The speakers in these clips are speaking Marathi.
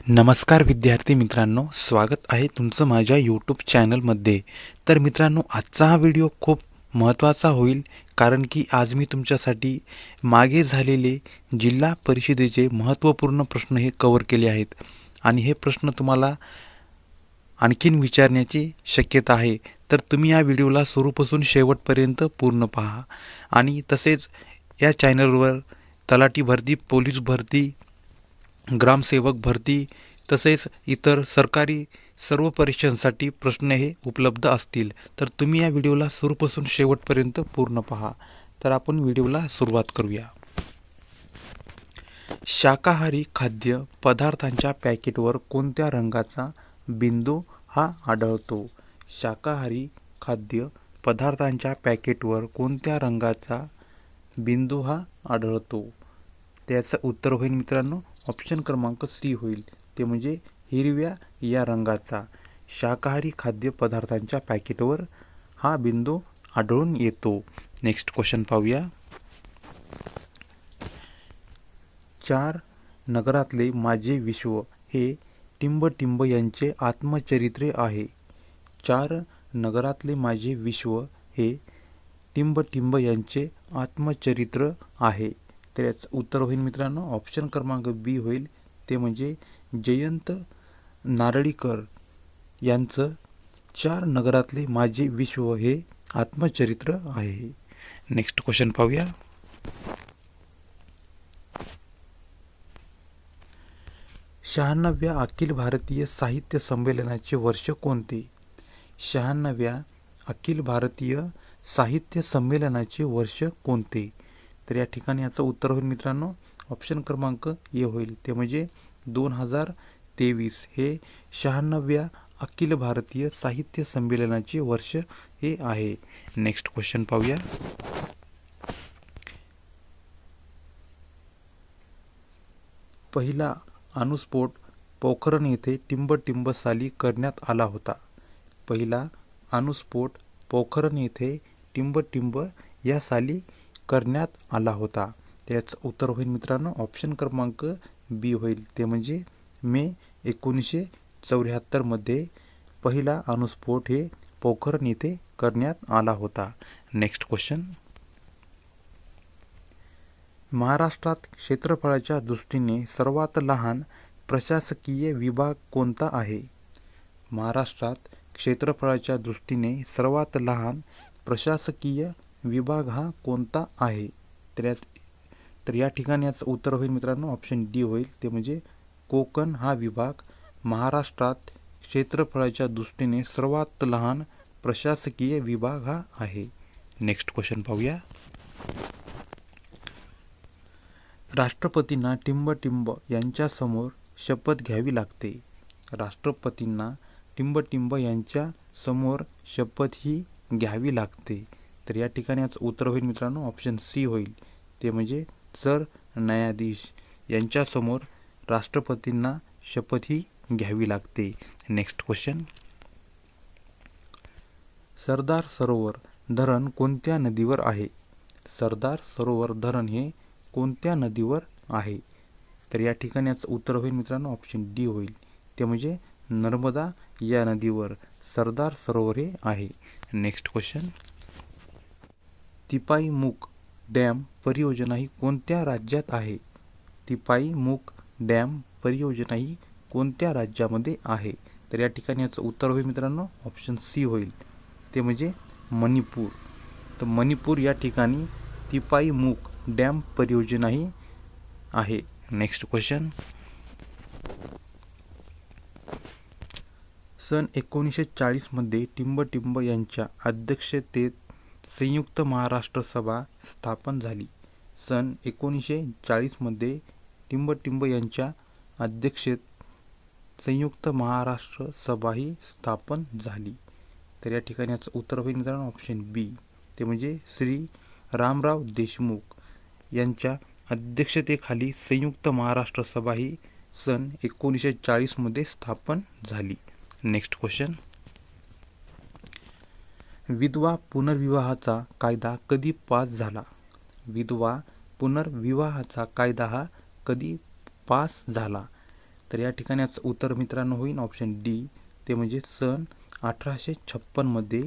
नमस्कार विद्यार्थी मित्रांनो, स्वागत आहे तुमचं माझ्या यूट्यूब चॅनलमध्ये। तर मित्रांनो, आजचा हा व्हिडिओ खूप महत्त्वाचा होईल, कारण की आज मी तुमच्यासाठी मागे झालेले जिल्हा परिषदेचे महत्त्वपूर्ण प्रश्न हे कव्हर केले आहेत आणि हे प्रश्न तुम्हाला आणखीन विचारण्याची शक्यता आहे। तर तुम्ही या व्हिडिओला सुरूपासून शेवटपर्यंत पूर्ण पहा आणि तसेच या चॅनलवर तलाठी भरती, पोलीस भरती, ग्रामसेवक भरती तसेच इतर सरकारी सर्व परीक्षांसाठी प्रश्न हे उपलब्ध असतील। तर तुम्ही या व्हिडिओला सुरूपासून शेवटपर्यंत पूर्ण पहा। तर आपण व्हिडिओला सुरुवात करूया। शाकाहारी खाद्य पदार्थांच्या पॅकेटवर कोणत्या रंगाचा बिंदू हा आढळतो? शाकाहारी खाद्य पदार्थांच्या पॅकेटवर कोणत्या रंगाचा बिंदू हा आढळतो? त्याचं उत्तर होईल मित्रांनो ऑप्शन क्रमांक सी होईल, ते म्हणजे हिरव्या या रंगाचा। शाकाहारी खाद्य पदार्थांच्या पॅकेटवर हा बिंदू आढळून येतो। नेक्स्ट क्वेश्चन पाहूया। 4 नगरातले माझे विश्व हे टिंबटिंब यांचे आत्मचरित्र आहे। 4 नगरातले माझे विश्व हे टिंबटिंब यांचे आत्मचरित्र आहे। तर याचं उत्तर होईल मित्रांनो ऑप्शन क्रमांक बी होईल, ते म्हणजे जयंत नारळीकर यांचं 4 नगरातले माझे विश्व हे आत्मचरित्र आहे। नेक्स्ट क्वेश्चन पाहूया। शहाण्णव्या अखिल भारतीय साहित्य संमेलनाचे वर्ष कोणते? 96व्या अखिल भारतीय साहित्य संमेलनाचे वर्ष कोणते? तर या ठिकाणी याचं उत्तर होईल मित्रांनो ऑप्शन क्रमांक ए होईल, ते म्हणजे 2023 हे 96व्या अखिल भारतीय साहित्य संमेलनाचे वर्ष हे आहे। नेक्स्ट क्वेश्चन पाहूया। पहिला अणुस्फोट पोखरण येथे टिंबटिंब साली करण्यात आला होता। पहिला अणुस्फोट पोखरण येथे टिंबटिंब या साली करण्यात आला होता। त्याचं उत्तर होईल मित्रांनो ऑप्शन क्रमांक बी होईल, ते म्हणजे मे 1974 मध्ये पहिला अणुस्फोट हे पोखरण येथे करण्यात आला होता। Next question. महाराष्ट्रात क्षेत्रफळाच्या दृष्टीने सर्वात लहान प्रशासकीय विभाग कोणता आहे? महाराष्ट्रात क्षेत्रफळाच्या दृष्टीने सर्वात लहान प्रशासकीय विभाग हा कोणता आहे? तर या ठिकाणी याचं उत्तर होईल मित्रांनो ऑप्शन डी होईल, ते म्हणजे कोकण हा विभाग महाराष्ट्रात क्षेत्रफळाच्या दृष्टीने सर्वात लहान प्रशासकीय विभाग हा आहे। नेक्स्ट क्वेश्चन पाहूया। राष्ट्रपतींना टिंबटिंब यांच्यासमोर शपथ घ्यावी लागते। राष्ट्रपतींना टिंबटिंब यांच्या समोर शपथ ही घ्यावी लागते। तर या ठिकाणी याचं उत्तर होईल मित्रांनो ऑप्शन सी होईल, ते म्हणजे सरन्यायाधीश यांच्यासमोर राष्ट्रपतींना शपथ ही घ्यावी लागते। Next question. सरदार सरोवर धरण कोणत्या नदीवर आहे? सरदार सरोवर धरण हे कोणत्या नदीवर आहे? तर या ठिकाणी याचं उत्तर होईल मित्रांनो ऑप्शन डी होईल, ते म्हणजे नर्मदा या नदीवर सरदार सरोवर हे आहे। Next question. तिपाईमुख डॅम परियोजना ही कोणत्या राज्यात आहे? तिपाईमुख डॅम परियोजना ही कोणत्या राज्यामध्ये आहे? तर या ठिकाणी याचं उत्तर होईल मित्रांनो ऑप्शन सी होईल, ते म्हणजे मणिपूर। तर मणिपूर या ठिकाणी तिपाईमुख डॅम परियोजना ही आहे। Next question. सन 1940 मध्ये टिंबटिंब यांच्या अध्यक्षतेत संयुक्त महाराष्ट्र सभा स्थापन झाली। सन 1940 मध्ये टिंबटिंब यांच्या अध्यक्षतेत संयुक्त महाराष्ट्र सभा ही स्थापन झाली। तर या ठिकाणी याचं उत्तर होईल मित्रांनो ऑप्शन बी, ते म्हणजे श्री रामराव देशमुख यांच्या अध्यक्षतेखाली संयुक्त महाराष्ट्र सभा ही सन 1940 मध्ये स्थापन झाली। Next question. विधवा पुनर्विवाहाचा कायदा कधी पास झाला? विधवा पुनर्विवाहाचा कायदा हा कधी पास झाला? तर या ठिकाणी याचं उत्तर मित्रांनो होईल ऑप्शन डी, ते म्हणजे सन 1856 मध्ये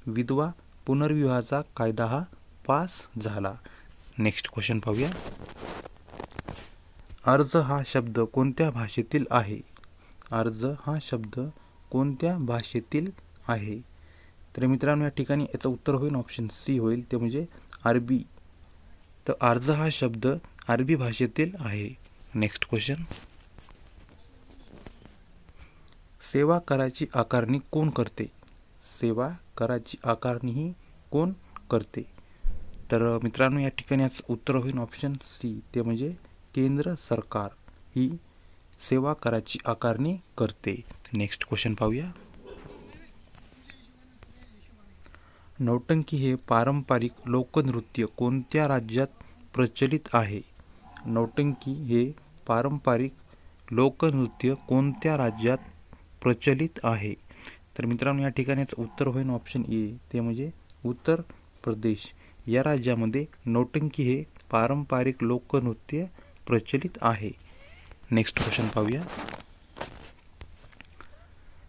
विधवा पुनर्विवाहाचा कायदा हा पास झाला. नेक्स्ट क्वेश्चन पाहूया. अर्ज हा शब्द कोणत्या भाषेतील आहे? अर्ज हा शब्द कोणत्या भाषेतील आहे? तर मित्रांनो या ठिकाणी याचं उत्तर होईल ऑप्शन सी होईल, ते म्हणजे अरबी. तर अर्ज हा शब्द अरबी भाषेतील आहे. Next question. सेवा कराची आकारणी कोण करते? सेवा कराची आकारणी ही कोण करते? तर मित्रांनो या ठिकाणी याचं उत्तर होईल ऑप्शन सी, ते म्हणजे केंद्र सरकार ही सेवा कराची आकारणी करते. नेक्स्ट क्वेश्चन पाहूया. नौटंकी हे पारंपरिक लोकनृत्य कोणत्या राज्यात प्रचलित आहे? नौटंकी हे पारंपरिक लोकनृत्य कोणत्या राज्यात प्रचलित आहे? तर मित्रांनो या ठिकाणी उत्तर होईल ऑप्शन ए, ते म्हणजे उत्तर प्रदेश या राज्यामध्ये नौटंकी हे पारंपरिक लोकनृत्य प्रचलित आहे. नेक्स्ट क्वेश्चन पाहूया.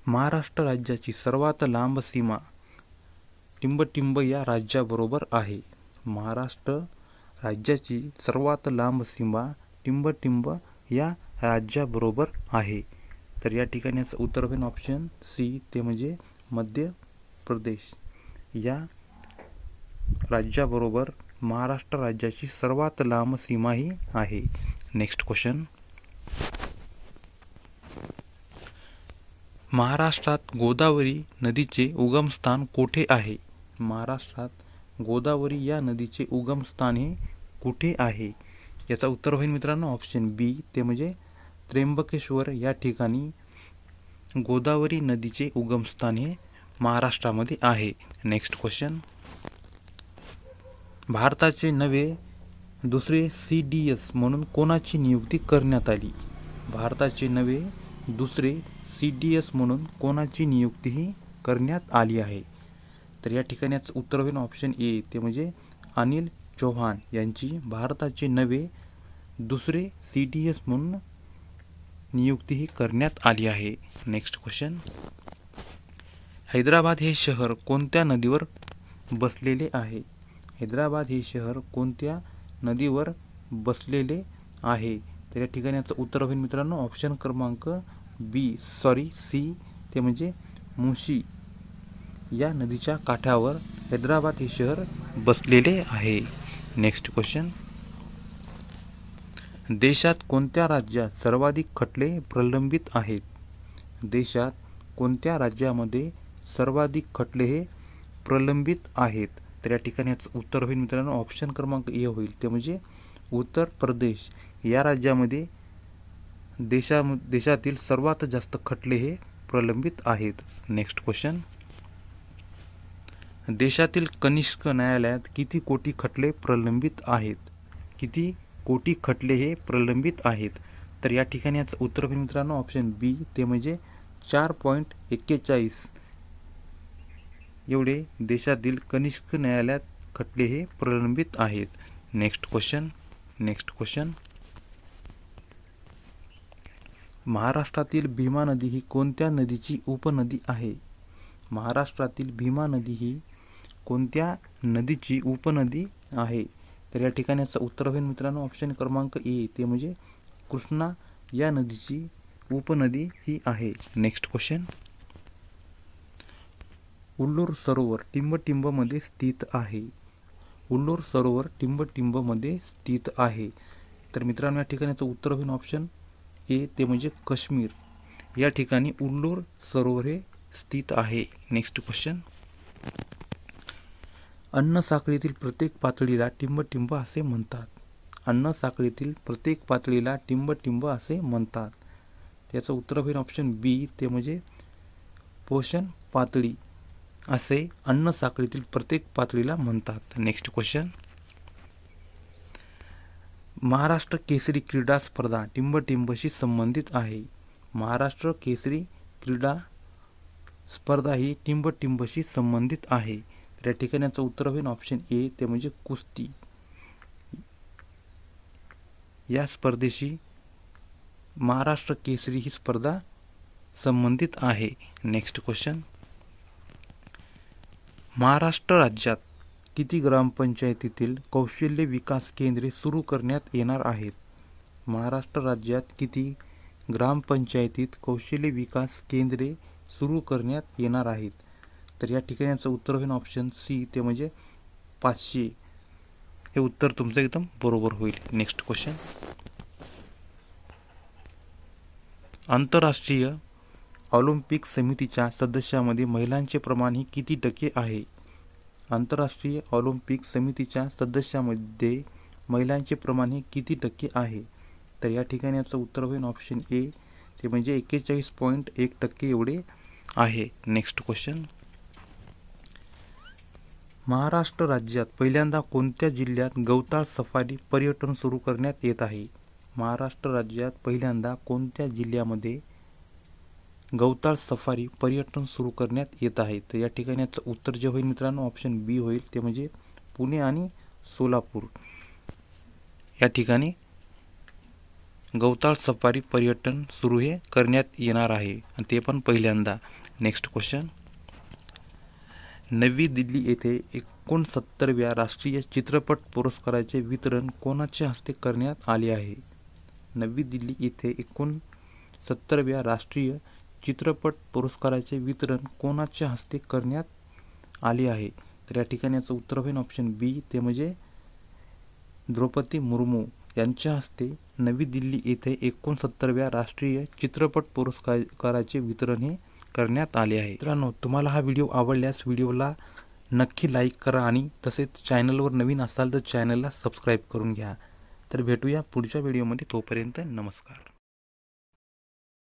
महाराष्ट्र राज्याची सर्वात लांब सीमा टिंबटिंब या राज्याबरोबर आहे. महाराष्ट्र राज्याची सर्वात लांब सीमा टिंबटिंब या राज्याबरोबर आहे. तर या ठिकाणी याचं उत्तर होईल ऑप्शन सी, ते म्हणजे मध्य प्रदेश या राज्याबरोबर महाराष्ट्र राज्याची सर्वात लांब सीमा ही आहे. Next question. महाराष्ट्रात गोदावरी नदीचे उगमस्थान कोठे आहे? महाराष्ट्रात गोदावरी या नदीचे उगमस्थान हे कुठे आहे? याचा उत्तर होईल मित्रांनो ऑप्शन बी, ते म्हणजे त्र्यंबकेश्वर या ठिकाणी गोदावरी नदीचे उगमस्थान हे महाराष्ट्रामध्ये आहे. Next question. भारताचे नवे दुसरे CDS म्हणून कोणाची नियुक्ती करण्यात आली? भारताचे नवे दुसरे CDS म्हणून कोणाची नियुक्ती ही करण्यात आली आहे? तर या ठिकाणी याचं उत्तर होईल ऑप्शन ए, ते म्हणजे अनिल चौहान यांची भारताचे नवे दुसरे CDS म्हणून नियुक्ती ही करण्यात आली आहे. Next question. हैदराबाद हे शहर कोणत्या नदीवर बसलेले आहे? हैदराबाद हे शहर कोणत्या नदीवर बसलेले आहे? तर या ठिकाणी याचं उत्तर होईल मित्रांनो ऑप्शन क्रमांक सी, ते म्हणजे मुशी या नदीच्या काठावर हैदराबाद हे शहर बसलेले आहे. Next question. देशात कोणत्या राज्यात सर्वाधिक खटले प्रलंबित आहेत? देशात कोणत्या राज्यामध्ये सर्वाधिक खटले हे प्रलंबित आहेत? तर या ठिकाणी याचं उत्तर होईल मित्रांनो ऑप्शन क्रमांक ए होईल, ते म्हणजे उत्तर प्रदेश या राज्यामध्ये देशातील सर्वात जास्त खटले हे प्रलंबित आहेत. Next question. देशातील कनिष्ठ न्यायालयात किती कोटी खटले प्रलंबित आहेत? किती कोटी खटले हे प्रलंबित आहेत? तर या ठिकाणी याचं उत्तर होईल मित्रांनो ऑप्शन बी, ते म्हणजे 4.41 एवढे देशातील कनिष्ठ न्यायालयात खटले हे प्रलंबित आहेत. Next question. महाराष्ट्रातील भीमा नदी ही कोणत्या नदीची उपनदी आहे? महाराष्ट्रातील भीमा नदी ही कोणत्या नदीची उपनदी आहे? तर या ठिकाणी याचं उत्तर होईल मित्रांनो ऑप्शन क्रमांक ए, ते म्हणजे कृष्णा या नदीची उपनदी ही आहे. Next question. उल्लूर सरोवर टिंबटिंबमध्ये स्थित आहे. उल्लूर सरोवर टिंबटिंबमध्ये स्थित आहे. तर मित्रांनो या ठिकाणी याचं उत्तर होईल ऑप्शन ए, ते म्हणजे काश्मीर या ठिकाणी उल्लूर सरोवर हे स्थित आहे. Next question. अन्न साखळीतील प्रत्येक पातळीला टिंबटिंब असे म्हणतात. अन्न साखळीतील प्रत्येक पातळीला टिंबटिंब असे म्हणतात. त्याचं उत्तर होईल ऑप्शन बी, ते म्हणजे पोषण पातळी असे अन्न साखळीतील प्रत्येक पातळीला म्हणतात. Next question. महाराष्ट्र केसरी क्रीडा स्पर्धा टिंबटिंबशी संबंधित आहे. महाराष्ट्र केसरी क्रीडा स्पर्धा ही टिंबटिंबशी संबंधित आहे. तर या ठिकाणी याचं उत्तर होईल ऑप्शन ए, ते म्हणजे कुस्ती या स्पर्धेशी महाराष्ट्र केसरी ही स्पर्धा संबंधित आहे? नेक्स्ट क्वेश्चन, महाराष्ट्र राज्यात किती ग्रामपंचायतीतील कौशल्य विकास केंद्रे सुरू करण्यात येणार आहेत? महाराष्ट्र राज्यात किती ग्रामपंचायतीत कौशल्य विकास केंद्रे सुरू करण्यात येणार आहेत? तर या ठिकाणी याचं उत्तर होईल ऑप्शन सी, ते म्हणजे 500. हे उत्तर तुमचं एकदम बरोबर होईल. नेक्स्ट क्वेश्चन, आंतरराष्ट्रीय ऑलिम्पिक समितीच्या सदस्यामध्ये महिलांचे प्रमाण हे किती टक्के आहे? आंतरराष्ट्रीय ऑलिम्पिक समितीच्या सदस्यामध्ये महिलांचे प्रमाण हे किती टक्के आहे? तर या ठिकाणी याचं उत्तर होईल ऑप्शन ए, ते म्हणजे 41.1% एवढे आहे. नेक्स्ट क्वेश्चन, महाराष्ट्र राज्यात पहिल्यांदा कोणत्या जिल्ह्यात गवताळ सफारी पर्यटन सुरू करण्यात येत आहे? महाराष्ट्र राज्यात पहिल्यांदा कोणत्या जिल्ह्यामध्ये गवताळ सफारी पर्यटन सुरू करण्यात येत आहे? तर या ठिकाणी याचं उत्तर जे होईल मित्रांनो ऑप्शन बी होईल, ते म्हणजे पुणे आणि सोलापूर या ठिकाणी गवताळ सफारी पर्यटन सुरू हे करण्यात येणार आहे, आणि ते पण पहिल्यांदा. नेक्स्ट क्वेश्चन, नवी दिल्ली येथे 69व्या राष्ट्रीय चित्रपट पुरस्काराचे वितरण कोणाच्या हस्ते करण्यात आले आहे? नवी दिल्ली येथे 69व्या राष्ट्रीय चित्रपट पुरस्काराचे वितरण कोणाच्या हस्ते करण्यात आले आहे? तर या ठिकाणी याचं उत्तर होईल ऑप्शन बी, ते म्हणजे द्रौपदी मुर्मू यांच्या हस्ते नवी दिल्ली येथे 69व्या राष्ट्रीय चित्रपट पुरस्काराचे वितरण हे करण्यात आले आहे. मित्रांनो, तुम्हाला हा व्हिडिओ आवडल्यास व्हिडिओला नक्की लाईक करा आणि तसेच चॅनलवर नवीन असाल तर चॅनलला सबस्क्राईब करून घ्या. तर भेटूया पुढच्या व्हिडिओमध्ये. तोपर्यंत नमस्कार.